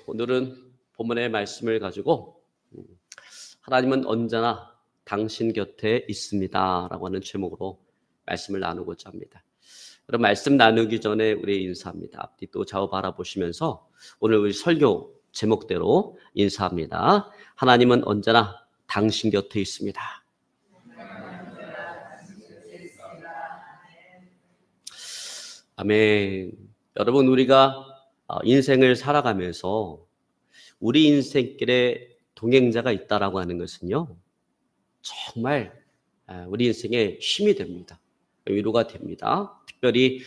오늘은 본문의 말씀을 가지고 하나님은 언제나 당신 곁에 있습니다 라고 하는 제목으로 말씀을 나누고자 합니다. 그럼 말씀 나누기 전에 우리 인사합니다. 앞뒤 또 좌우 바라보시면서 오늘 우리 설교 제목대로 인사합니다. 하나님은 언제나 당신 곁에 있습니다. 아멘. 여러분, 우리가 인생을 살아가면서 우리 인생길에 동행자가 있다라고 하는 것은요, 정말 우리 인생에 힘이 됩니다. 위로가 됩니다. 특별히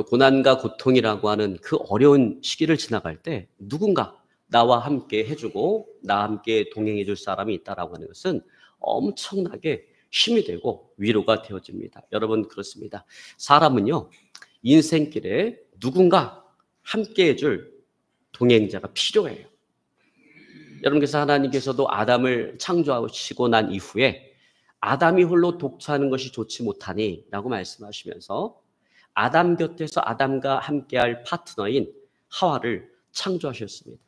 고난과 고통이라고 하는 그 어려운 시기를 지나갈 때 누군가 나와 함께 해주고 나와 함께 동행해 줄 사람이 있다라고 하는 것은 엄청나게 힘이 되고 위로가 되어집니다. 여러분, 그렇습니다. 사람은요, 인생길에 누군가 함께 해줄 동행자가 필요해요. 여러분께서 하나님께서도 아담을 창조하시고 난 이후에 아담이 홀로 독처하는 것이 좋지 못하니 라고 말씀하시면서 아담 곁에서 아담과 함께할 파트너인 하와를 창조하셨습니다.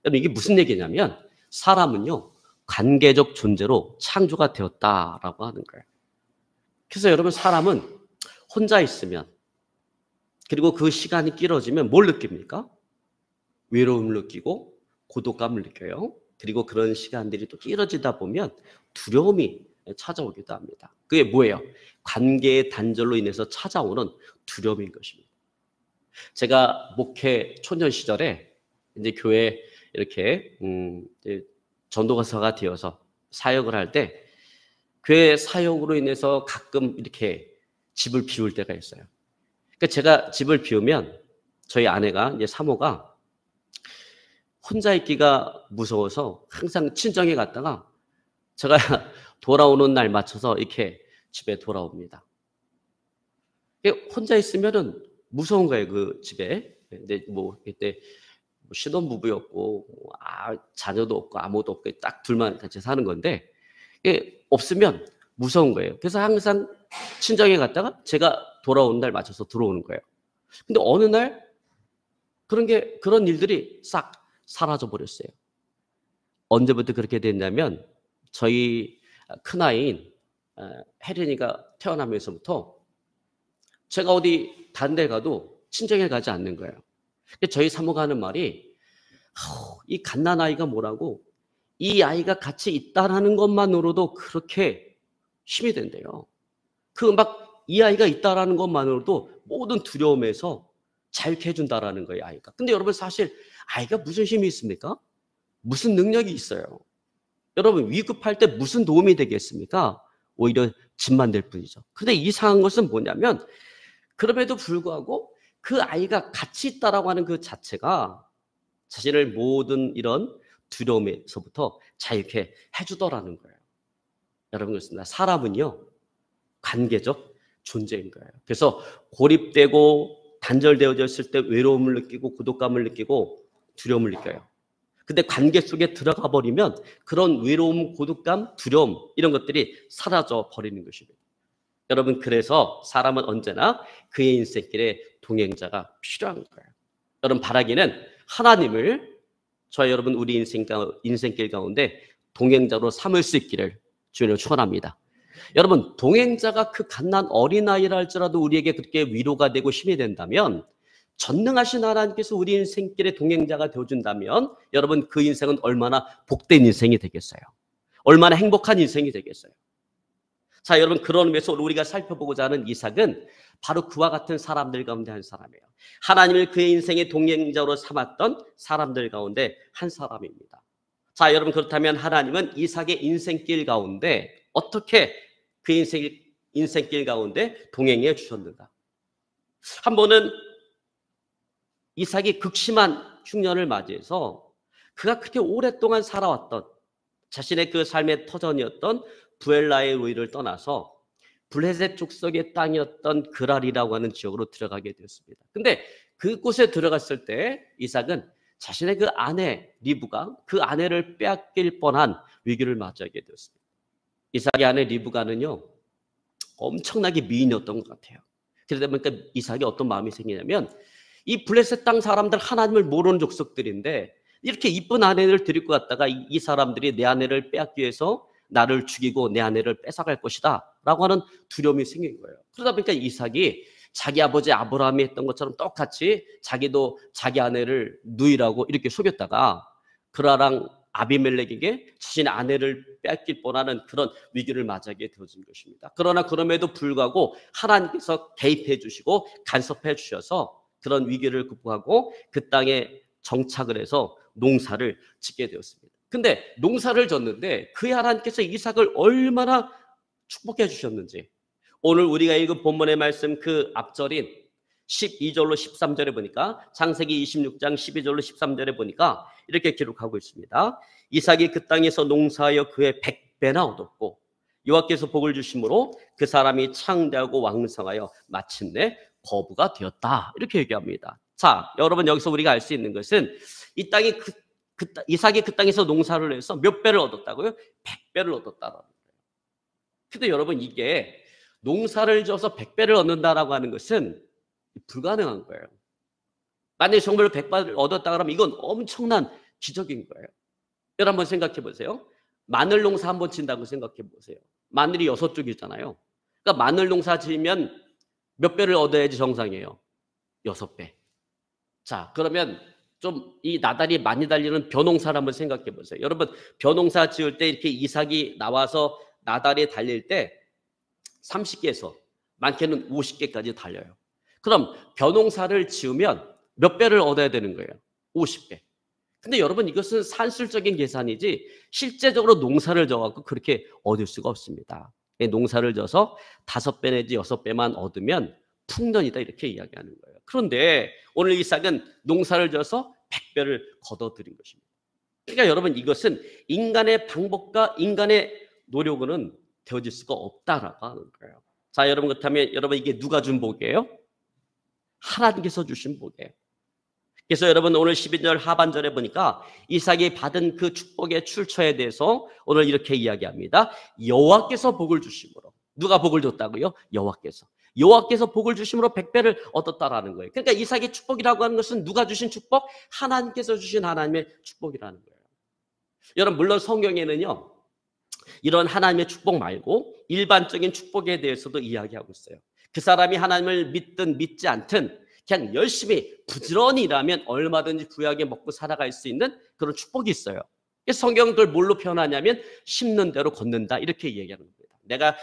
여러분, 이게 무슨 얘기냐면 사람은요, 관계적 존재로 창조가 되었다라고 하는 거예요. 그래서 여러분, 사람은 혼자 있으면 그리고 그 시간이 길어지면 뭘 느낍니까? 외로움을 느끼고 고독감을 느껴요. 그리고 그런 시간들이 또 길어지다 보면 두려움이 찾아오기도 합니다. 그게 뭐예요? 관계의 단절로 인해서 찾아오는 두려움인 것입니다. 제가 목회 초년 시절에 이제 교회 이렇게 전도사가 되어서 사역을 할 때 교회 사역으로 인해서 가끔 이렇게 집을 비울 때가 있어요. 그러니까 제가 집을 비우면 저희 아내가 이제 사모가 혼자 있기가 무서워서 항상 친정에 갔다가 제가 돌아오는 날 맞춰서 이렇게 집에 돌아옵니다. 혼자 있으면은 무서운 거예요, 그 집에. 근데 그때 신혼부부였고 자녀도 없고 아무도 없고 딱 둘만 같이 사는 건데 없으면 무서운 거예요. 그래서 항상 친정에 갔다가 제가 돌아오는 날 맞춰서 들어오는 거예요. 근데 어느 날 그런 일들이 싹 사라져 버렸어요. 언제부터 그렇게 됐냐면 저희 큰아이인 혜린이가 태어나면서부터 제가 어디 다른 데 가도 친정에 가지 않는 거예요. 저희 사모가 하는 말이 이 갓난아이가 뭐라고 이 아이가 같이 있다라는 것만으로도 그렇게 힘이 된대요. 이 아이가 있다라는 것만으로도 모든 두려움에서 자유케 해준다라는 거예요, 아이가. 근데 여러분, 사실 아이가 무슨 힘이 있습니까? 무슨 능력이 있어요? 여러분, 위급할 때 무슨 도움이 되겠습니까? 오히려 짐만 될 뿐이죠. 근데 이상한 것은 뭐냐면 그럼에도 불구하고 그 아이가 같이 있다라고 하는 그 자체가 자신을 모든 이런 두려움에서부터 자유케 해주더라는 거예요. 여러분, 그렇습니다. 사람은요, 관계적 존재인 거예요. 그래서 고립되고 단절되어졌을 때 외로움을 느끼고 고독감을 느끼고 두려움을 느껴요. 근데 관계 속에 들어가 버리면 그런 외로움, 고독감, 두려움 이런 것들이 사라져 버리는 것입니다. 여러분, 그래서 사람은 언제나 그의 인생길에 동행자가 필요한 거예요. 여러분, 바라기는 하나님을 저와 여러분 우리 인생길 가운데 동행자로 삼을 수 있기를 주님을 축원합니다. 여러분, 동행자가 그 갓난 어린아이라 할지라도 우리에게 그렇게 위로가 되고 힘이 된다면 전능하신 하나님께서 우리 인생길의 동행자가 되어준다면 여러분, 그 인생은 얼마나 복된 인생이 되겠어요? 얼마나 행복한 인생이 되겠어요? 자, 여러분, 그런 의미에서 우리가 살펴보고자 하는 이삭은 바로 그와 같은 사람들 가운데 한 사람이에요. 하나님을 그의 인생의 동행자로 삼았던 사람들 가운데 한 사람입니다. 자, 여러분, 그렇다면 하나님은 이삭의 인생길 가운데 어떻게 그의 인생길 가운데 동행해 주셨는가? 한 번은 이삭이 극심한 흉년을 맞이해서 그가 그렇게 오랫동안 살아왔던 자신의 그 삶의 터전이었던 부엘라의 로이를 떠나서 블레셋 족속의 땅이었던 그랄이라고 하는 지역으로 들어가게 되었습니다. 근데 그곳에 들어갔을 때 이삭은 자신의 그 아내 리브가 그 아내를 빼앗길 뻔한 위기를 맞이하게 되었습니다. 이삭의 아내 리브가는요, 엄청나게 미인이었던 것 같아요. 그러다 보니까 이삭이 어떤 마음이 생기냐면 이 블레셋 땅 사람들 하나님을 모르는 족속들인데 이렇게 이쁜 아내를 데리고 갔다가 이 사람들이 내 아내를 빼앗기 위해서 나를 죽이고 내 아내를 뺏어갈 것이다 라고 하는 두려움이 생긴 거예요. 그러다 보니까 이삭이 자기 아버지 아브라함이 했던 것처럼 똑같이 자기도 자기 아내를 누이라고 이렇게 속였다가 그라랑 아비멜렉에게 자신의 아내를 뺏길 뻔하는 그런 위기를 맞이하게 되어진 것입니다. 그러나 그럼에도 불구하고 하나님께서 개입해 주시고 간섭해 주셔서 그런 위기를 극복하고 그 땅에 정착을 해서 농사를 짓게 되었습니다. 근데 농사를 졌는데 그 하나님께서 이삭을 얼마나 축복해 주셨는지 오늘 우리가 읽은 본문의 말씀 그 앞절인 12절로 13절에 보니까 창세기 26장 12절로 13절에 보니까 이렇게 기록하고 있습니다. 이삭이 그 땅에서 농사하여 그의 100배나 얻었고 여호와께서 복을 주심으로 그 사람이 창대하고 왕성하여 마침내 거부가 되었다. 이렇게 얘기합니다. 자, 여러분 여기서 우리가 알 수 있는 것은 이 땅이 이삭이 그 땅에서 농사를 해서 몇 배를 얻었다고요? 100배를 얻었다라는 거예요. 근데 여러분 이게 농사를 져서 100배를 얻는다라고 하는 것은 불가능한 거예요. 만약에 정말로 100배를 얻었다 그러면 이건 엄청난 기적인 거예요. 여러분 한번 생각해 보세요. 마늘 농사 한번 친다고 생각해 보세요. 마늘이 6쪽이잖아요. 그러니까 마늘 농사 지으면 몇 배를 얻어야지 정상이에요? 6배. 자, 그러면 좀 이 나달이 많이 달리는 벼농사를 한번 생각해 보세요. 여러분 벼농사 지을 때 이렇게 이삭이 나와서 나달이 달릴 때 30개에서 많게는 50개까지 달려요. 그럼 벼농사를 지으면 몇 배를 얻어야 되는 거예요? 50배. 근데 여러분 이것은 산술적인 계산이지 실제적으로 농사를 져갖고 그렇게 얻을 수가 없습니다. 농사를 져서 5배 내지 6배만 얻으면 풍년이다 이렇게 이야기하는 거예요. 그런데 오늘 이삭은 농사를 져서 100배를 거둬들인 것입니다. 그러니까 여러분 이것은 인간의 방법과 인간의 노력으로는 되어질 수가 없다라고 하는 거예요. 자, 여러분 그렇다면 여러분 이게 누가 준 복이에요? 하나님께서 주신 복이에요. 그래서 여러분 오늘 12절 하반절에 보니까 이삭이 받은 그 축복의 출처에 대해서 오늘 이렇게 이야기합니다. 여호와께서 복을 주심으로. 누가 복을 줬다고요? 여호와께서. 여호와께서 복을 주심으로 100배를 얻었다라는 거예요. 그러니까 이삭의 축복이라고 하는 것은 누가 주신 축복? 하나님께서 주신 하나님의 축복이라는 거예요. 여러분 물론 성경에는요. 이런 하나님의 축복 말고 일반적인 축복에 대해서도 이야기하고 있어요. 그 사람이 하나님을 믿든 믿지 않든 그냥 열심히 부지런히 일하면 얼마든지 부유하게 먹고 살아갈 수 있는 그런 축복이 있어요. 성경은 그걸 뭘로 표현하냐면 심는 대로 걷는다 이렇게 얘기하는 겁니다. 내가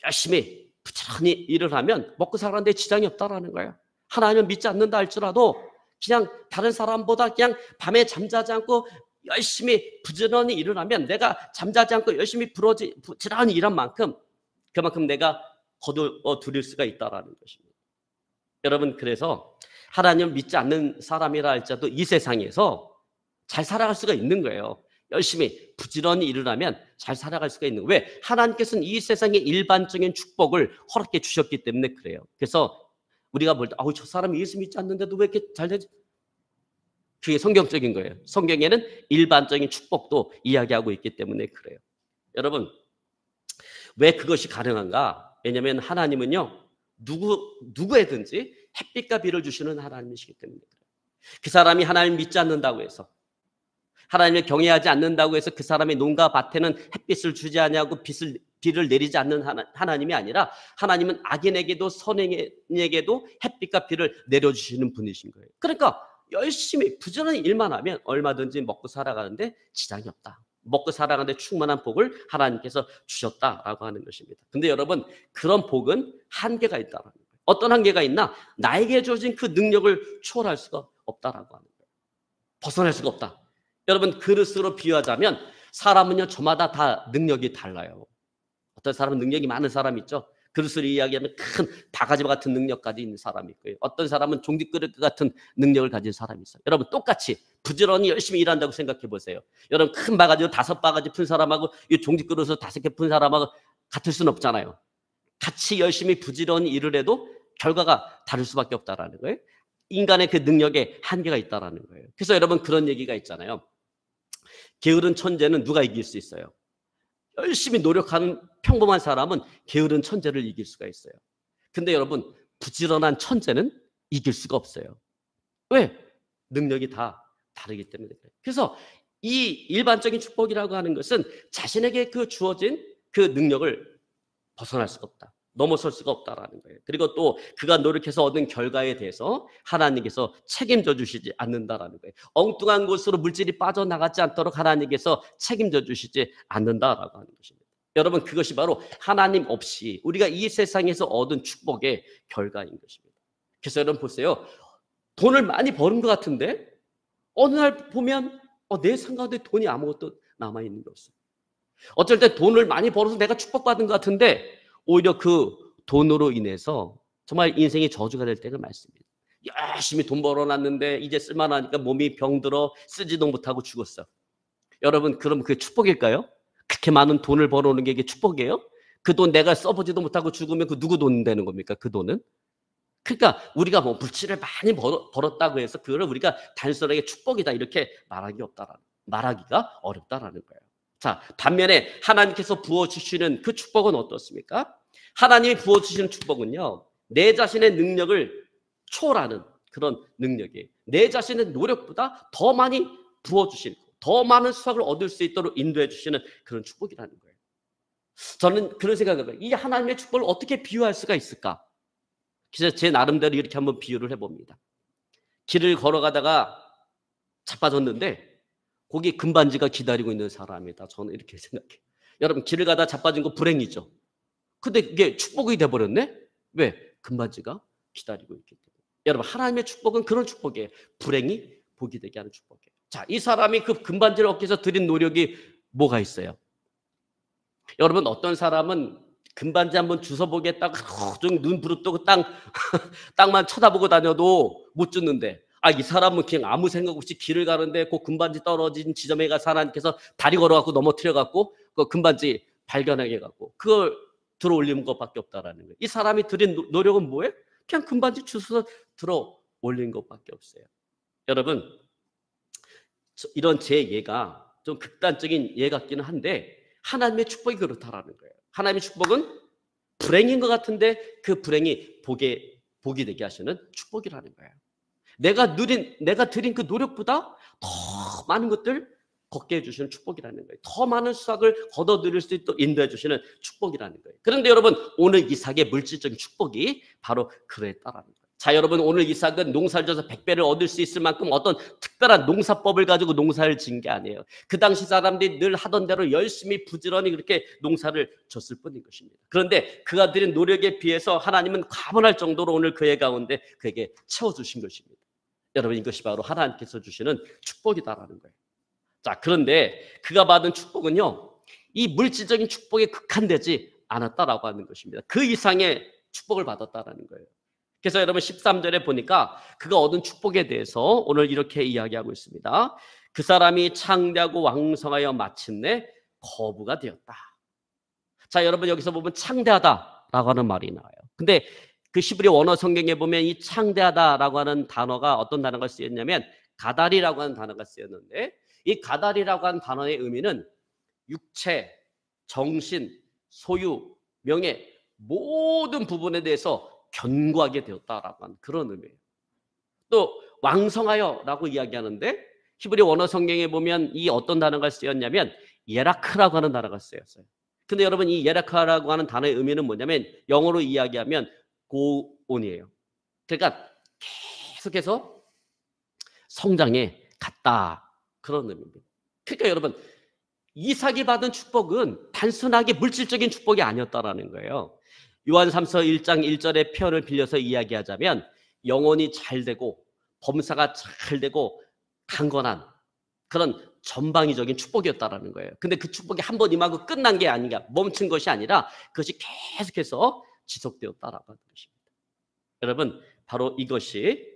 열심히 부지런히 일을 하면 먹고 살아가는데 지장이 없다라는 거예요. 하나님을 믿지 않는다 할지라도 그냥 다른 사람보다 그냥 밤에 잠자지 않고 열심히 부지런히 일을 하면 내가 잠자지 않고 열심히 부지런히 일한 만큼 그만큼 내가 거두어 드릴 수가 있다라는 것입니다. 여러분 그래서 하나님을 믿지 않는 사람이라 할지라도 이 세상에서 잘 살아갈 수가 있는 거예요. 열심히 부지런히 일을 하면 잘 살아갈 수가 있는 거예요. 왜? 하나님께서는 이 세상의 일반적인 축복을 허락해 주셨기 때문에 그래요. 그래서 우리가 볼 때 저 사람이 예수 믿지 않는데도 왜 이렇게 잘 되지? 그게 성경적인 거예요. 성경에는 일반적인 축복도 이야기하고 있기 때문에 그래요. 여러분 왜 그것이 가능한가? 왜냐하면 하나님은요 누구에든지 햇빛과 비를 주시는 하나님이시기 때문에 그래요. 그 사람이 하나님을 믿지 않는다고 해서 하나님을 경외하지 않는다고 해서 그 사람의 농가 밭에는 햇빛을 주지 않냐고 비를 내리지 않는 하나님이 아니라 하나님은 악인에게도 선인에게도 햇빛과 비를 내려주시는 분이신 거예요. 그러니까 열심히 부지런히 일만 하면 얼마든지 먹고 살아가는데 지장이 없다. 먹고 살아가는데 충분한 복을 하나님께서 주셨다라고 하는 것입니다. 근데 여러분 그런 복은 한계가 있다라는 거예요. 어떤 한계가 있나? 나에게 주어진 그 능력을 초월할 수가 없다라고 하는 거예요. 벗어날 수가 없다. 여러분 그릇으로 비유하자면 사람은요 저마다 다 능력이 달라요. 어떤 사람은 능력이 많은 사람 있죠. 그릇을 이야기하면 큰 바가지 같은 능력까지 있는 사람이 있고요. 어떤 사람은 종깃그릇 같은 능력을 가진 사람이 있어요. 여러분 똑같이 부지런히 열심히 일한다고 생각해 보세요. 여러분 큰 바가지로 5바가지 푼 사람하고 이 종깃그릇으로 5개 푼 사람하고 같을 수는 없잖아요. 같이 열심히 부지런히 일을 해도 결과가 다를 수밖에 없다라는 거예요. 인간의 그 능력에 한계가 있다라는 거예요. 그래서 여러분 그런 얘기가 있잖아요. 게으른 천재는 누가 이길 수 있어요? 열심히 노력하는 평범한 사람은 게으른 천재를 이길 수가 있어요. 근데 여러분 부지런한 천재는 이길 수가 없어요. 왜? 능력이 다 다르기 때문에 그래요. 그래서 이 일반적인 축복이라고 하는 것은 자신에게 그 주어진 그 능력을 벗어날 수가 없다. 넘어설 수가 없다라는 거예요. 그리고 또 그가 노력해서 얻은 결과에 대해서 하나님께서 책임져 주시지 않는다라는 거예요. 엉뚱한 곳으로 물질이 빠져나가지 않도록 하나님께서 책임져 주시지 않는다라고 하는 것입니다. 여러분, 그것이 바로 하나님 없이 우리가 이 세상에서 얻은 축복의 결과인 것입니다. 그래서 여러분 보세요. 돈을 많이 버는 것 같은데 어느 날 보면 내 상가에 돈이 아무것도 남아있는 게 없어요. 어쩔 때 돈을 많이 벌어서 내가 축복받은 것 같은데 오히려 그 돈으로 인해서 정말 인생이 저주가 될 때가 많습니다. 열심히 돈 벌어놨는데 이제 쓸만하니까 몸이 병들어 쓰지도 못하고 죽었어. 여러분, 그럼 그게 축복일까요? 그렇게 많은 돈을 벌어오는 게 이게 축복이에요? 그 돈 내가 써보지도 못하고 죽으면 그 누구 돈 되는 겁니까? 그 돈은? 그러니까 우리가 뭐 물질을 많이 벌었다고 해서 그거를 우리가 단순하게 축복이다 이렇게 말하기가 어렵다라는 거예요. 자, 반면에 하나님께서 부어주시는 그 축복은 어떻습니까? 하나님이 부어주시는 축복은요, 내 자신의 능력을 초월하는 그런 능력이에요. 내 자신의 노력보다 더 많이 부어주시고 더 많은 수확을 얻을 수 있도록 인도해 주시는 그런 축복이라는 거예요. 저는 그런 생각을 해요. 이 하나님의 축복을 어떻게 비유할 수가 있을까? 그래서 제 나름대로 이렇게 한번 비유를 해봅니다. 길을 걸어가다가 자빠졌는데 거기 금반지가 기다리고 있는 사람이다. 저는 이렇게 생각해요. 여러분, 길을 가다 자빠진 거 불행이죠. 근데 이게 축복이 돼버렸네? 왜? 금반지가 기다리고 있기 때문에. 여러분, 하나님의 축복은 그런 축복이에요. 불행이 복이 되게 하는 축복이에요. 자, 이 사람이 그 금반지를 얻기 위해서 들인 노력이 뭐가 있어요? 여러분, 어떤 사람은 금반지 한번 주워보겠다고 눈 부릅뜨고 땅만 쳐다보고 다녀도 못 줍는데, 이 사람은 그냥 아무 생각 없이 길을 가는데 그 금반지 떨어진 지점에 가서 하나님께서 다리 걸어갖고 넘어뜨려갖고 그 금반지 발견하게 해갖고 그걸 들어 올리는 것밖에 없다라는 거예요. 이 사람이 들인 노력은 뭐예요? 그냥 금반지 주워서 들어 올린 것밖에 없어요. 여러분, 이런 제 예가 좀 극단적인 예 같기는 한데 하나님의 축복이 그렇다라는 거예요. 하나님의 축복은 불행인 것 같은데 그 불행이 복이 되게 하시는 축복이라는 거예요. 내가 드린 그 노력보다 더 많은 것들 걷게 해주시는 축복이라는 거예요. 더 많은 수확을 거둬들일 수 있도록 인도해 주시는 축복이라는 거예요. 그런데 여러분, 오늘 이삭의 물질적인 축복이 바로 그랬다라는 거예요. 자, 여러분, 오늘 이삭은 농사를 져서 100배를 얻을 수 있을 만큼 어떤 특별한 농사법을 가지고 농사를 지은 게 아니에요. 그 당시 사람들이 늘 하던 대로 열심히 부지런히 그렇게 농사를 졌을 뿐인 것입니다. 그런데 그가 들인 노력에 비해서 하나님은 과분할 정도로 오늘 그의 가운데 그에게 채워주신 것입니다. 여러분, 이것이 바로 하나님께서 주시는 축복이다라는 거예요. 자, 그런데 그가 받은 축복은요, 이 물질적인 축복에 국한되지 않았다라고 하는 것입니다. 그 이상의 축복을 받았다라는 거예요. 그래서 여러분 13절에 보니까 그가 얻은 축복에 대해서 오늘 이렇게 이야기하고 있습니다. 그 사람이 창대하고 왕성하여 마침내 거부가 되었다. 자, 여러분, 여기서 보면 창대하다라고 하는 말이 나와요. 근데 그 히브리 원어 성경에 보면 이 창대하다라고 하는 단어가 어떤 단어가 쓰였냐면 가달이라고 하는 단어가 쓰였는데, 이 가달이라고 하는 단어의 의미는 육체, 정신, 소유, 명예 모든 부분에 대해서 견고하게 되었다라고 하는 그런 의미예요. 또 왕성하여라고 이야기하는데 히브리 원어 성경에 보면 이 어떤 단어가 쓰였냐면 예라크라고 하는 단어가 쓰였어요. 근데 여러분, 이 예라크라고 하는 단어의 의미는 뭐냐면 영어로 이야기하면 고온이에요. 그러니까 계속해서 성장해 갔다, 그런 의미입니다. 그러니까 여러분, 이삭이 받은 축복은 단순하게 물질적인 축복이 아니었다라는 거예요. 요한 3서 1장 1절의 표현을 빌려서 이야기하자면 영혼이 잘 되고 범사가 잘 되고 강건한 그런 전방위적인 축복이었다라는 거예요. 근데 그 축복이 한 번 임하고 끝난 게 아니라, 멈춘 것이 아니라 그것이 계속해서 지속되었다라고 하는 것입니다. 여러분, 바로 이것이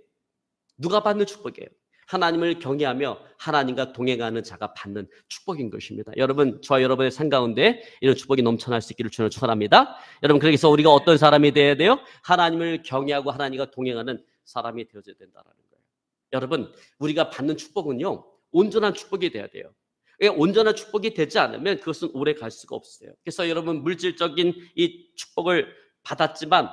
누가 받는 축복이에요? 하나님을 경외하며 하나님과 동행하는 자가 받는 축복인 것입니다. 여러분, 저와 여러분의 삶 가운데 이런 축복이 넘쳐날 수 있기를 주님을 축원합니다. 여러분, 그래서 우리가 어떤 사람이 되어야 돼요? 하나님을 경외하고 하나님과 동행하는 사람이 되어야 된다는 거예요. 여러분, 우리가 받는 축복은요, 온전한 축복이 돼야 돼요. 온전한 축복이 되지 않으면 그것은 오래 갈 수가 없어요. 그래서 여러분, 물질적인 이 축복을 받았지만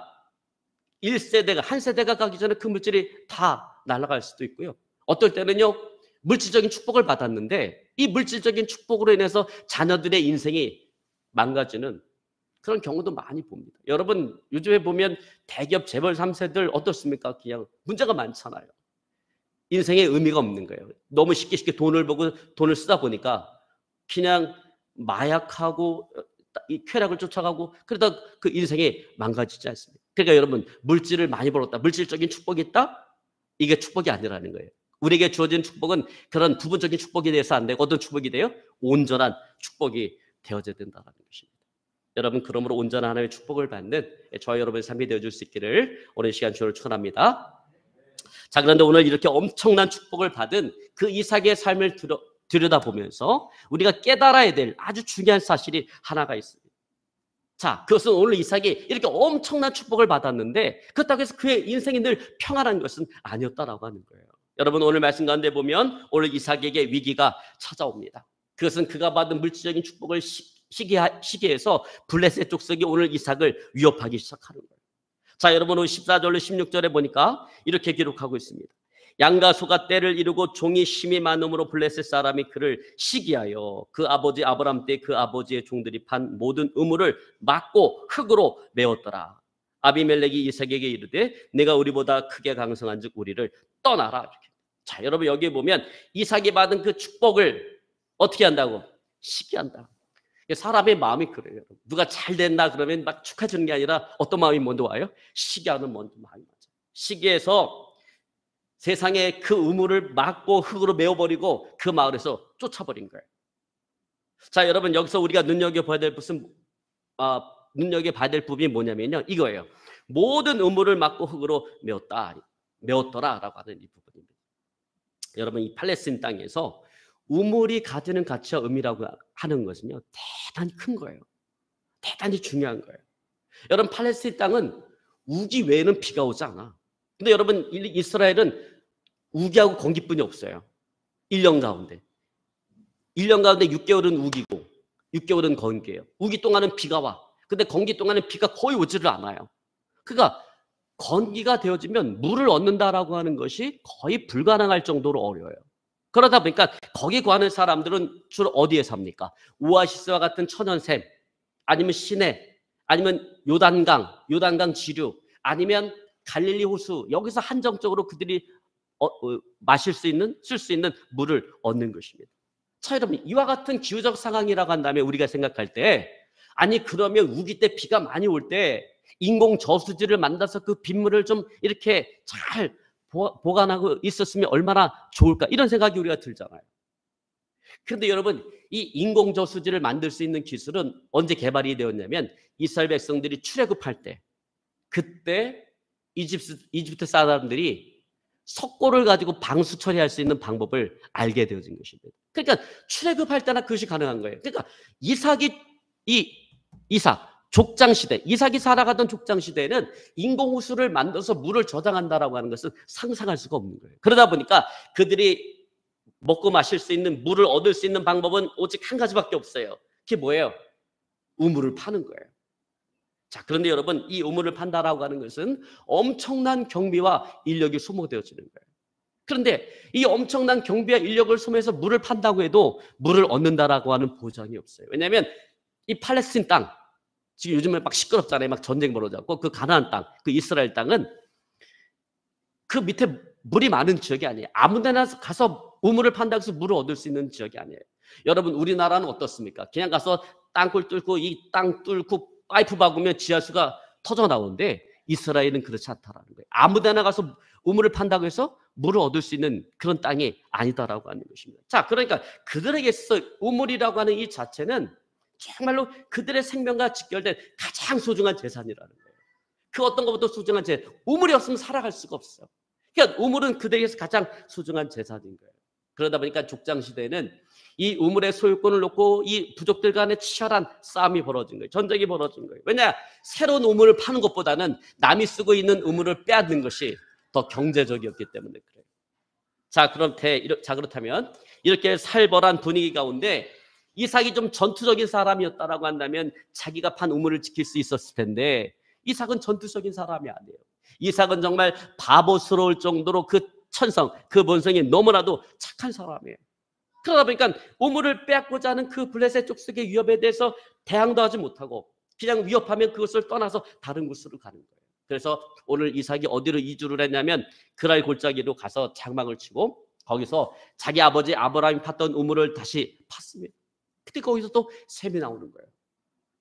1세대가 한 세대가 가기 전에 그 물질이 다 날아갈 수도 있고요. 어떨 때는요, 물질적인 축복을 받았는데 이 물질적인 축복으로 인해서 자녀들의 인생이 망가지는 그런 경우도 많이 봅니다. 여러분, 요즘에 보면 대기업 재벌 3세들 어떻습니까? 그냥 문제가 많잖아요. 인생에 의미가 없는 거예요. 너무 쉽게 돈을 보고 돈을 쓰다 보니까 그냥 마약하고 이 쾌락을 쫓아가고 그러다 그 인생이 망가지지 않습니까? 그러니까 여러분, 물질을 많이 벌었다, 물질적인 축복이 있다, 이게 축복이 아니라는 거예요. 우리에게 주어진 축복은 그런 부분적인 축복이 돼서 안 되고 어떤 축복이 돼요? 온전한 축복이 되어져야 된다는 것입니다. 여러분, 그러므로 온전한 하나님의 축복을 받는 저와 여러분의 삶이 되어줄 수 있기를 오늘 시간 주를 축원합니다. 자, 그런데 오늘 이렇게 엄청난 축복을 받은 그 이삭의 삶을 들여다보면서 우리가 깨달아야 될 아주 중요한 사실이 하나가 있습니다. 자, 그것은 오늘 이삭이 이렇게 엄청난 축복을 받았는데 그렇다고 해서 그의 인생이 늘 평안한 것은 아니었다라고 하는 거예요. 여러분, 오늘 말씀 가운데 보면 오늘 이삭에게 위기가 찾아옵니다. 그것은 그가 받은 물질적인 축복을 시기해서 블레셋 족속이 오늘 이삭을 위협하기 시작하는 거예요. 자, 여러분, 14절로 16절에 보니까 이렇게 기록하고 있습니다. 양과 소가 떼를 이루고 종이 심이 많음으로 블레셋 사람이 그를 시기하여 그 아버지 아브람 때 그 아버지의 종들이 판 모든 우물을 막고 흙으로 메웠더라. 아비멜렉이 이삭에게 이르되 내가 우리보다 크게 강성한즉 우리를 떠나라. 이렇게. 자, 여러분, 여기 보면 이삭이 받은 그 축복을 어떻게 한다고? 시기한다. 사람의 마음이 그래요. 누가 잘 된다 그러면 막 축하해 주는 게 아니라 어떤 마음이 먼저 와요? 시기하는 먼저 마음이 맞아요. 시기해서 세상에 그 우물을 막고 흙으로 메워버리고 그 마을에서 쫓아버린 거예요. 자, 여러분, 여기서 우리가 눈여겨봐야 될 부분이 뭐냐면요, 이거예요. 모든 우물을 막고 흙으로 메웠더라라고 하는 이 부분입니다. 여러분, 이 팔레스틴 땅에서 우물이 가지는 가치와 의미라고 하는 것은요, 대단히 큰 거예요. 대단히 중요한 거예요. 여러분, 팔레스틴 땅은 우기 외에는 비가 오지 않아. 근데 여러분, 이스라엘은 우기하고 건기뿐이 없어요. 1년 가운데 6개월은 우기고 6개월은 건기예요. 우기 동안은 비가 와. 근데 건기 동안은 비가 거의 오지를 않아요. 그러니까 건기가 되어지면 물을 얻는다라고 하는 것이 거의 불가능할 정도로 어려워요. 그러다 보니까 거기 구하는 사람들은 주로 어디에 삽니까? 오아시스와 같은 천연샘, 아니면 시내, 아니면 요단강 지류, 아니면 갈릴리 호수, 여기서 한정적으로 그들이 마실 수 있는, 쓸 수 있는 물을 얻는 것입니다. 자, 여러분, 이와 같은 기후적 상황이라고 한다면 우리가 생각할 때, 아니 그러면 우기 때 비가 많이 올 때 인공 저수지를 만들어서 그 빗물을 좀 이렇게 잘 보관하고 있었으면 얼마나 좋을까, 이런 생각이 우리가 들잖아요. 그런데 여러분, 이 인공 저수지를 만들 수 있는 기술은 언제 개발이 되었냐면 이스라엘 백성들이 출애굽할 때, 그때 이집트 사람들이 석고를 가지고 방수 처리할 수 있는 방법을 알게 되어진 것입니다. 그러니까 출애굽할 때나 그것이 가능한 거예요. 그러니까 이삭이 살아가던 족장 시대에는 인공호수를 만들어서 물을 저장한다라고 하는 것은 상상할 수가 없는 거예요. 그러다 보니까 그들이 먹고 마실 수 있는 물을 얻을 수 있는 방법은 오직 한 가지밖에 없어요. 그게 뭐예요? 우물을 파는 거예요. 자, 그런데 여러분, 이 우물을 판다라고 하는 것은 엄청난 경비와 인력이 소모되어지는 거예요. 그런데 이 엄청난 경비와 인력을 소모해서 물을 판다고 해도 물을 얻는다라고 하는 보장이 없어요. 왜냐하면 이 팔레스틴 땅, 지금 요즘에 막 시끄럽잖아요. 막 전쟁 벌어졌고, 그 가나안 땅, 그 이스라엘 땅은 그 밑에 물이 많은 지역이 아니에요. 아무 데나 가서 우물을 판다고 해서 물을 얻을 수 있는 지역이 아니에요. 여러분, 우리나라는 어떻습니까? 그냥 가서 땅굴 뚫고 이 땅 뚫고 파이프 박으면 지하수가 터져 나오는데 이스라엘은 그렇지 않다라는 거예요. 아무 데나 가서 우물을 판다고 해서 물을 얻을 수 있는 그런 땅이 아니다라고 하는 것입니다. 자, 그러니까 그들에게 있어 우물이라고 하는 이 자체는 정말로 그들의 생명과 직결된 가장 소중한 재산이라는 거예요. 그 어떤 것보다 소중한 재산, 우물이 없으면 살아갈 수가 없어요. 그러니까 우물은 그들에게서 가장 소중한 재산인 거예요. 그러다 보니까 족장 시대에는 이 우물의 소유권을 놓고 이 부족들 간에 치열한 싸움이 벌어진 거예요. 전쟁이 벌어진 거예요. 왜냐? 새로운 우물을 파는 것보다는 남이 쓰고 있는 우물을 빼앗는 것이 더 경제적이었기 때문에 그래요. 자, 그렇다면 이렇게 살벌한 분위기 가운데 이삭이 좀 전투적인 사람이었다라고 한다면 자기가 판 우물을 지킬 수 있었을 텐데 이삭은 전투적인 사람이 아니에요. 이삭은 정말 바보스러울 정도로 그 천성, 그 본성이 너무나도 착한 사람이에요. 그러다 보니까 우물을 빼앗고자 하는 그 블레셋 족속의 위협에 대해서 대항도 하지 못하고 그냥 위협하면 그것을 떠나서 다른 곳으로 가는 거예요. 그래서 오늘 이삭이 어디로 이주를 했냐면 그랄 골짜기로 가서 장막을 치고 거기서 자기 아버지 아브라함이 팠던 우물을 다시 팠습니다. 그때 거기서 또 샘이 나오는 거예요.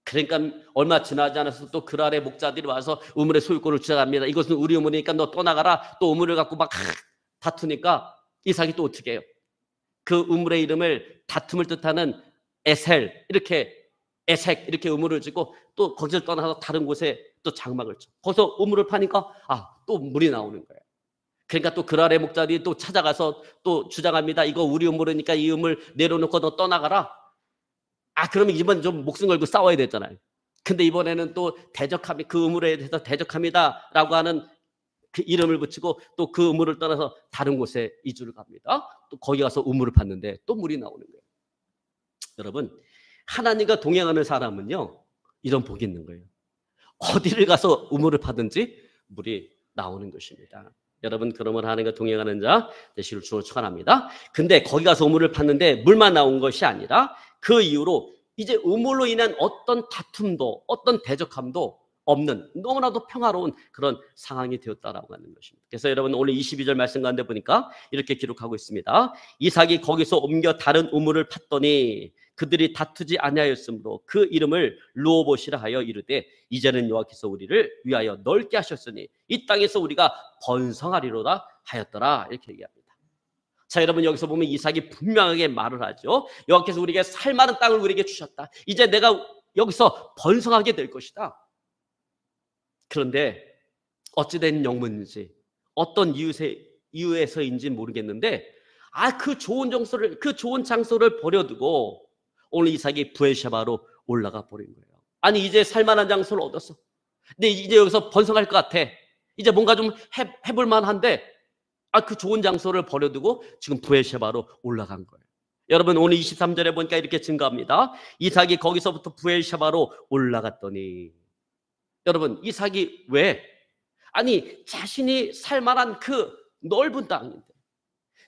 그러니까 얼마 지나지 않아서 또 그랄의 목자들이 와서 우물의 소유권을 주장합니다. 이것은 우리 우물이니까 너 떠나가라. 또 우물을 갖고 막 다투니까 이삭이 또 어떻게 해요? 그 우물의 이름을 다툼을 뜻하는 에셀 에색 이렇게 우물을 짓고 또 거기를 떠나서 다른 곳에 또 장막을 쳐. 거기서 우물을 파니까 또 물이 나오는 거예요. 그러니까 또 그랄의 목자들이 또 찾아가서 또 주장합니다. 이거 우리 우물이니까 이 우물 내려놓고 너 떠나가라. 그러면 이번 좀 목숨 걸고 싸워야 됐잖아요. 근데 이번에는 또 대적함이 그 우물에 대해서 대적합니다라고 하는 그 이름을 붙이고 또 그 우물을 떠나서 다른 곳에 이주를 갑니다. 또 거기 가서 우물을 팠는데 또 물이 나오는 거예요. 여러분, 하나님과 동행하는 사람은요 이런 복이 있는 거예요. 어디를 가서 우물을 파든지 물이 나오는 것입니다. 여러분, 그러면 하나님과 동행하는 자 되시기를 주로 축원합니다. 근데 거기 가서 우물을 팠는데 물만 나온 것이 아니라 그 이후로 이제 우물로 인한 어떤 다툼도 어떤 대적함도 없는 너무나도 평화로운 그런 상황이 되었다라고 하는 것입니다. 그래서 여러분 오늘 22절 말씀 가운데 보니까 이렇게 기록하고 있습니다. 이삭이 거기서 옮겨 다른 우물을 팠더니 그들이 다투지 아니하였으므로 그 이름을 르호봇이라 하여 이르되 이제는 여호와께서 우리를 위하여 넓게 하셨으니 이 땅에서 우리가 번성하리로다 하였더라. 이렇게 얘기합니다. 자, 여러분 여기서 보면 이삭이 분명하게 말을 하죠. 여호와께서 우리에게 살만한 땅을 우리에게 주셨다. 이제 내가 여기서 번성하게 될 것이다. 그런데 어찌된 영문인지 어떤 이유에서인지 모르겠는데 그 좋은 장소를 버려두고 오늘 이삭이 부엘셰바로 올라가 버린 거예요. 이제 살만한 장소를 얻었어. 근데 이제 여기서 번성할 것 같아. 이제 뭔가 좀 해볼 만한데 그 좋은 장소를 버려두고 지금 부엘셰바로 올라간 거예요. 여러분 오늘 23절에 보니까 이렇게 증가합니다. 이삭이 거기서부터 부엘셰바로 올라갔더니 여러분 이삭이 왜? 자신이 살만한 그 넓은 땅인데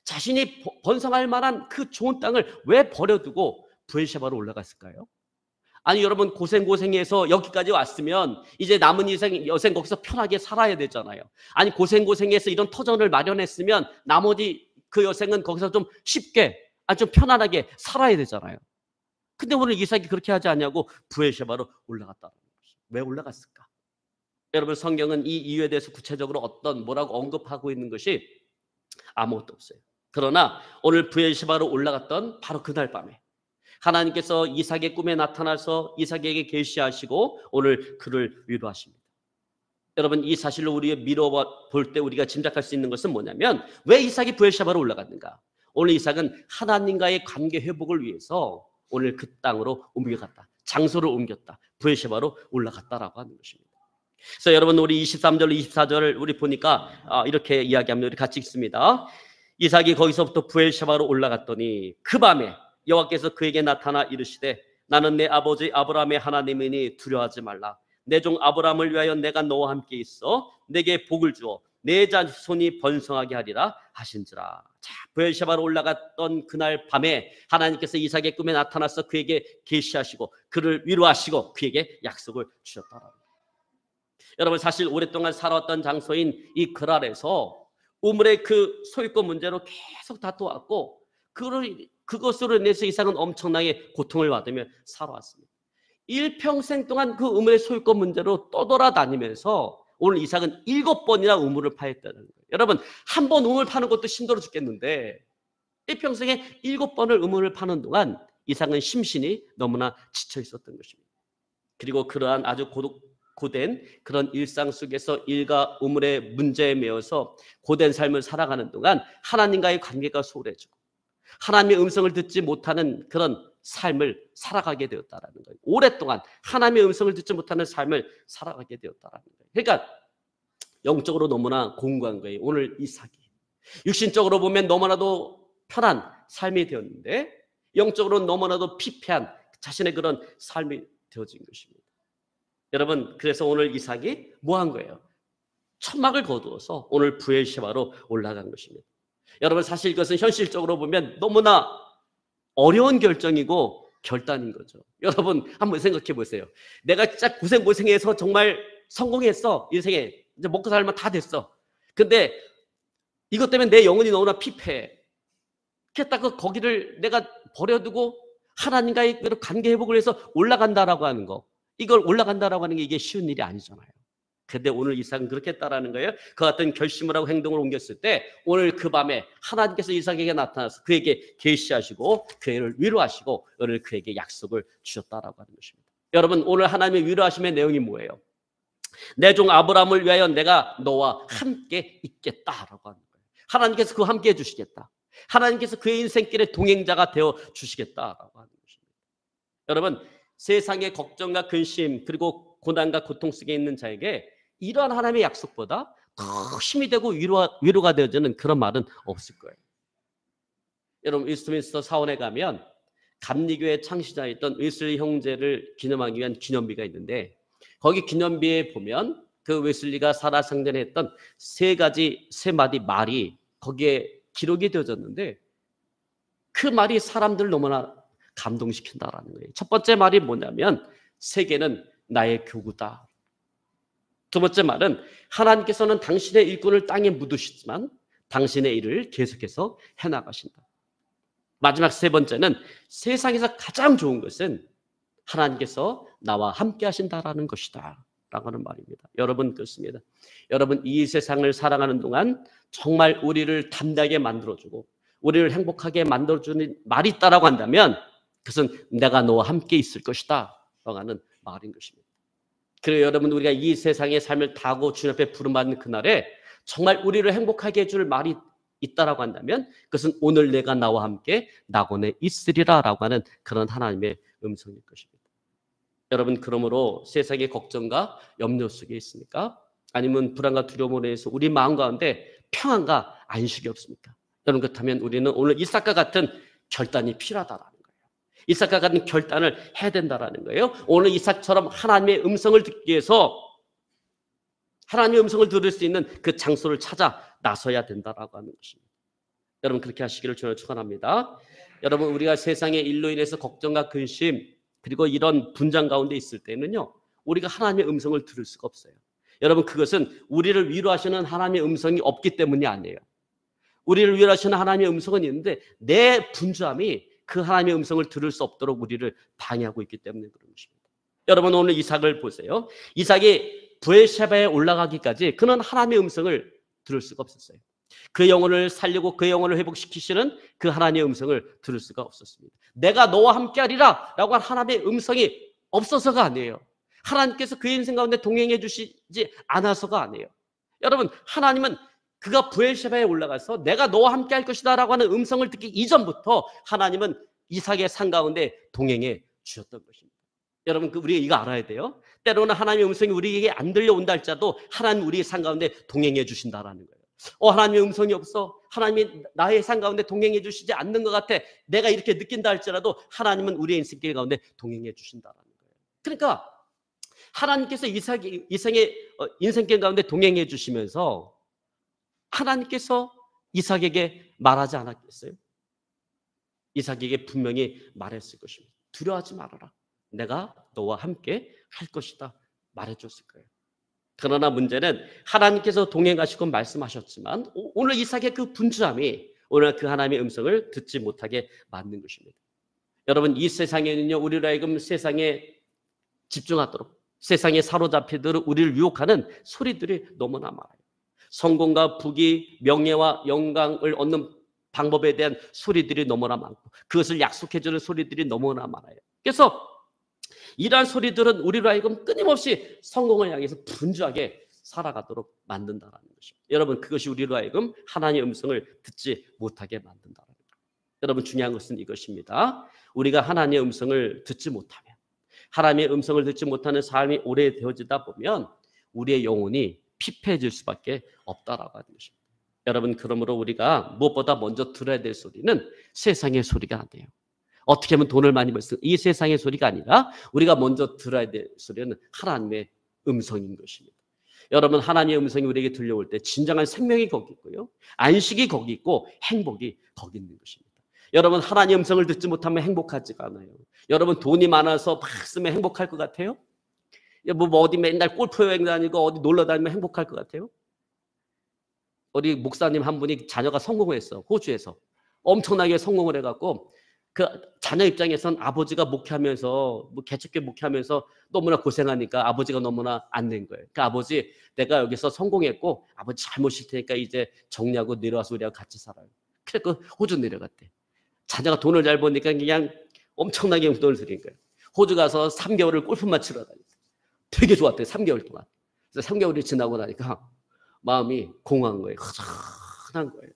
자신이 번성할 만한 그 좋은 땅을 왜 버려두고 부엘셰바로 올라갔을까요? 여러분 고생해서 여기까지 왔으면 이제 남은 여생 거기서 편하게 살아야 되잖아요. 고생해서 이런 터전을 마련했으면 나머지 그 여생은 거기서 좀 쉽게 좀 편안하게 살아야 되잖아요. 근데 오늘 이삭이 그렇게 하지 않냐고 부엘셰바로 올라갔다는 것이죠. 왜 올라갔을까? 여러분 성경은 이 이유에 대해서 구체적으로 뭐라고 언급하고 있는 것이 아무것도 없어요. 그러나 오늘 부엘셰바로 올라갔던 바로 그날 밤에 하나님께서 이삭의 꿈에 나타나서 이삭에게 계시하시고 오늘 그를 위로하십니다. 여러분 이 사실로 우리가 미뤄볼 때 우리가 짐작할 수 있는 것은 뭐냐면 왜 이삭이 부엘셰바로 올라갔는가? 오늘 이삭은 하나님과의 관계 회복을 위해서 오늘 그 땅으로 옮겨갔다. 장소를 옮겼다. 부엘셰바로 올라갔다라고 하는 것입니다. 그래서 여러분 우리 23절 24절을 우리 보니까 이렇게 이야기합니다. 우리 같이 읽습니다. 이삭이 거기서부터 부엘셰바로 올라갔더니 그 밤에 여호와께서 그에게 나타나 이르시되 나는 내 아버지 아브라함의 하나님이니 두려워하지 말라. 내 종 아브라함을 위하여 내가 너와 함께 있어 내게 복을 주어 내 자손이 번성하게 하리라 하신지라. 자, 부엘셰바로 올라갔던 그날 밤에 하나님께서 이삭의 꿈에 나타나서 그에게 계시하시고 그를 위로하시고 그에게 약속을 주셨더라. 여러분 사실 오랫동안 살아왔던 장소인 이 그랄에서 우물의 그 소유권 문제로 계속 다투었고 그것으로 인해서 이삭은 엄청나게 고통을 받으며 살아왔습니다. 일평생 동안 그 우물의 소유권 문제로 떠돌아다니면서 오늘 이삭은 7번이나 우물을 파했다는 거예요. 여러분 한 번 우물 파는 것도 힘들어 죽겠는데 일평생에 7번을 우물을 파는 동안 이삭은 심신이 너무나 지쳐 있었던 것입니다. 그리고 그러한 아주 고된 그런 일상 속에서 일과 우물의 문제에 매여서 고된 삶을 살아가는 동안 하나님과의 관계가 소홀해지고 하나님의 음성을 듣지 못하는 그런 삶을 살아가게 되었다라는 거예요. 오랫동안 하나님의 음성을 듣지 못하는 삶을 살아가게 되었다라는 거예요. 그러니까 영적으로 너무나 공고한 거예요. 오늘 이삭이 육신적으로 보면 너무나도 편한 삶이 되었는데 영적으로 너무나도 피폐한 자신의 그런 삶이 되어진 것입니다. 여러분 그래서 오늘 이삭이 뭐 한 거예요? 천막을 거두어서 오늘 부엘셰바로 올라간 것입니다. 여러분, 사실 이것은 현실적으로 보면 너무나 어려운 결정이고 결단인 거죠. 여러분 한번 생각해 보세요. 내가 진짜 고생해서 정말 성공했어. 인생에 이제 먹고 살면 다 됐어. 근데 이것 때문에 내 영혼이 너무나 피폐해. 그렇다고 거기를 내가 버려두고 하나님과의 관계 회복을 해서 올라간다라고 하는 거, 이걸 올라간다라고 하는 게 이게 쉬운 일이 아니잖아요. 근데 오늘 이삭은 그렇게 했다라는 거예요. 그 같은 결심을 하고 행동을 옮겼을 때 오늘 그 밤에 하나님께서 이삭에게 나타나서 그에게 계시하시고 그를 위로하시고 오늘 그에게 약속을 주셨다라고 하는 것입니다. 여러분, 오늘 하나님의 위로하심의 내용이 뭐예요? 내 종 아브라함을 위하여 내가 너와 함께 있겠다라고 하는 거예요. 하나님께서 그와 함께 해주시겠다. 하나님께서 그의 인생길의 동행자가 되어 주시겠다라고 하는 것입니다. 여러분, 세상의 걱정과 근심 그리고 고난과 고통 속에 있는 자에게 이러한 하나님의 약속보다 더 힘이 되고 위로가 되어지는 그런 말은 없을 거예요. 여러분, 웨스트민스터 사원에 가면 감리교회 창시자였던 웨슬리 형제를 기념하기 위한 기념비가 있는데, 거기 기념비에 보면 그 웨슬리가 살아생전했던 세 마디 말이 거기에 기록이 되어졌는데, 그 말이 사람들 너무나 감동시킨다라는 거예요. 첫 번째 말이 뭐냐면 세계는 나의 교구다. 두 번째 말은 하나님께서는 당신의 일꾼을 땅에 묻으시지만 당신의 일을 계속해서 해나가신다. 마지막 세 번째는 세상에서 가장 좋은 것은 하나님께서 나와 함께 하신다라는 것이다 라고 하는 말입니다. 여러분, 그렇습니다. 여러분, 이 세상을 살아가는 동안 정말 우리를 담대하게 만들어주고 우리를 행복하게 만들어주는 말이 있다라고 한다면 그것은 내가 너와 함께 있을 것이다 라고 하는 말인 것입니다. 그리고 여러분, 우리가 이 세상의 삶을 타고 주님 앞에 부름받는 그날에 정말 우리를 행복하게 해줄 말이 있다라고 한다면 그것은 오늘 내가 나와 함께 낙원에 있으리라 라고 하는 그런 하나님의 음성일 것입니다. 여러분, 그러므로 세상의 걱정과 염려 속에 있습니까? 아니면 불안과 두려움으로 인해서 우리 마음 가운데 평안과 안식이 없습니까? 여러분, 그렇다면 우리는 오늘 이삭과 같은 결단이 필요하다라는 거예요. 이삭과 같은 결단을 해야 된다라는 거예요. 오늘 이삭처럼 하나님의 음성을 듣기 위해서 하나님의 음성을 들을 수 있는 그 장소를 찾아 나서야 된다라고 하는 것입니다. 여러분, 그렇게 하시기를 주님으로 축원합니다. 여러분, 우리가 세상의 일로 인해서 걱정과 근심 그리고 이런 분장 가운데 있을 때는요, 우리가 하나님의 음성을 들을 수가 없어요. 여러분, 그것은 우리를 위로하시는 하나님의 음성이 없기 때문이 아니에요. 우리를 위로하시는 하나님의 음성은 있는데 내 분주함이 그 하나님의 음성을 들을 수 없도록 우리를 방해하고 있기 때문에 그런 것입니다. 여러분, 오늘 이삭을 보세요. 이삭이 부엘셰바에 올라가기까지 그는 하나님의 음성을 들을 수가 없었어요. 그 영혼을 살리고 그 영혼을 회복시키시는 그 하나님의 음성을 들을 수가 없었습니다. 내가 너와 함께하리라 라고 한 하나님의 음성이 없어서가 아니에요. 하나님께서 그의 인생 가운데 동행해 주시지 않아서가 아니에요. 여러분, 하나님은 그가 부엘셰바에 올라가서 내가 너와 함께할 것이다 라고 하는 음성을 듣기 이전부터 하나님은 이삭의 산 가운데 동행해 주셨던 것입니다. 여러분, 우리가 이거 알아야 돼요. 때로는 하나님의 음성이 우리에게 안 들려온다 할지라도 하나님 우리의 산 가운데 동행해 주신다라는 거예요. 하나님의 음성이 없어. 하나님이 나의 산 가운데 동행해 주시지 않는 것 같아. 내가 이렇게 느낀다 할지라도 하나님은 우리의 인생길 가운데 동행해 주신다라는 거예요. 그러니까 하나님께서 이삭의 인생길 가운데 동행해 주시면서 하나님께서 이삭에게 말하지 않았겠어요? 이삭에게 분명히 말했을 것입니다. 두려워하지 말아라. 내가 너와 함께 할 것이다 말해줬을 거예요. 그러나 문제는 하나님께서 동행하시고 말씀하셨지만 오늘 이삭의 그 분주함이 오늘 그 하나님의 음성을 듣지 못하게 만든 것입니다. 여러분, 이 세상에는요, 우리로 하여금 세상에 집중하도록 세상에 사로잡히도록 우리를 유혹하는 소리들이 너무나 많아요. 성공과 부귀, 명예와 영광을 얻는 방법에 대한 소리들이 너무나 많고 그것을 약속해주는 소리들이 너무나 많아요. 그래서 이러한 소리들은 우리로 하여금 끊임없이 성공을 향해서 분주하게 살아가도록 만든다는 것입니다. 여러분, 그것이 우리로 하여금 하나님의 음성을 듣지 못하게 만든다는 거예요. 여러분, 중요한 것은 이것입니다. 우리가 하나님의 음성을 듣지 못하면, 하나님의 음성을 듣지 못하는 삶이 오래되어지다 보면 우리의 영혼이 피폐해질 수밖에 없다라고 하는 것입니다. 여러분, 그러므로 우리가 무엇보다 먼저 들어야 될 소리는 세상의 소리가 아니에요. 어떻게 하면 돈을 많이 벌 수, 이 세상의 소리가 아니라 우리가 먼저 들어야 될 소리는 하나님의 음성인 것입니다. 여러분 하나님의 음성이 우리에게 들려올 때 진정한 생명이 거기 있고요. 안식이 거기 있고 행복이 거기 있는 것입니다. 여러분 하나님의 음성을 듣지 못하면 행복하지가 않아요. 여러분 돈이 많아서 막 쓰면 행복할 것 같아요? 뭐 어디 맨날 골프 여행 다니고 어디 놀러 다니면 행복할 것 같아요? 우리 목사님 한 분이 자녀가 성공했어. 호주에서. 엄청나게 성공을 해갖고 그 자녀 입장에선 아버지가 목회하면서 뭐 개척교 목회하면서 너무나 고생하니까 아버지가 너무나 안 된 거예요. 그 아버지 내가 여기서 성공했고 아버지 잘못일 테니까 이제 정리하고 내려와서 우리하고 같이 살아요. 그래 그 호주 내려갔대. 자녀가 돈을 잘 버니까 그냥 엄청나게 용돈을 드린 거예요. 호주 가서 3개월을 골프만 치러 다녔어요. 되게 좋았대요. 3개월 동안. 그래서 3개월이 지나고 나니까 마음이 공허한 거예요. 허전한 거예요.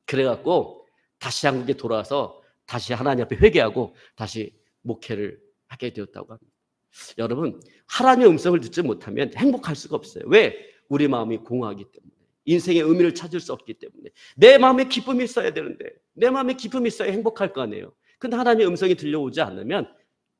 그래갖고 다시 한국에 돌아와서 다시 하나님 앞에 회개하고 다시 목회를 하게 되었다고 합니다. 여러분 하나님의 음성을 듣지 못하면 행복할 수가 없어요. 왜? 우리 마음이 공허하기 때문에. 인생의 의미를 찾을 수 없기 때문에. 내 마음에 기쁨이 있어야 되는데 내 마음에 기쁨이 있어야 행복할 거 아니에요. 근데 하나님의 음성이 들려오지 않으면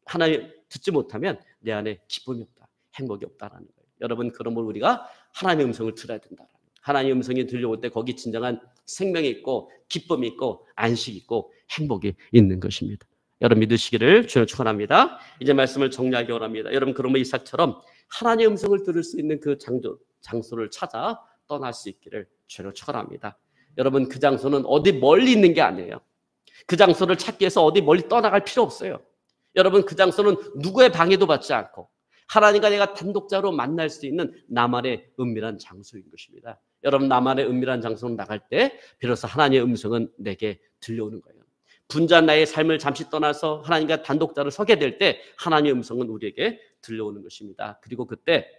하나님 듣지 못하면 내 안에 기쁨이 없다. 행복이 없다라는 거예요. 여러분 그러므로 우리가 하나님의 음성을 들어야 된다라는 거예요. 하나님의 음성이 들려올 때 거기 진정한 생명이 있고 기쁨이 있고 안식이 있고 행복이 있는 것입니다. 여러분 믿으시기를 주여 축원합니다. 이제 말씀을 정리하기 원합니다. 여러분 그러면 이삭처럼 하나님의 음성을 들을 수 있는 그 장소를 찾아 떠날 수 있기를 주여 축원합니다. 여러분 그 장소는 어디 멀리 있는 게 아니에요. 그 장소를 찾기 위해서 어디 멀리 떠나갈 필요 없어요. 여러분 그 장소는 누구의 방해도 받지 않고 하나님과 내가 단독자로 만날 수 있는 나만의 은밀한 장소인 것입니다. 여러분 나만의 은밀한 장소로 나갈 때 비로소 하나님의 음성은 내게 들려오는 거예요. 분주한 나의 삶을 잠시 떠나서 하나님과 단독자로 서게 될 때 하나님의 음성은 우리에게 들려오는 것입니다. 그리고 그때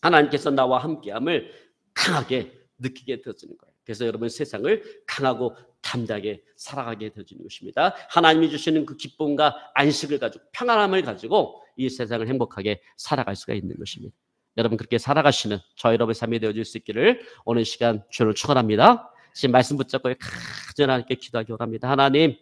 하나님께서 나와 함께함을 강하게 느끼게 되어지는 거예요. 그래서 여러분 세상을 강하고 담대하게 살아가게 되어지는 것입니다. 하나님이 주시는 그 기쁨과 안식을 가지고 평안함을 가지고 이 세상을 행복하게 살아갈 수가 있는 것입니다. 여러분 그렇게 살아가시는 저 여러분의 삶이 되어질 수 있기를 오늘 시간 주를 축원합니다. 지금 말씀 붙잡고 간절하게 기도하기 원합니다. 하나님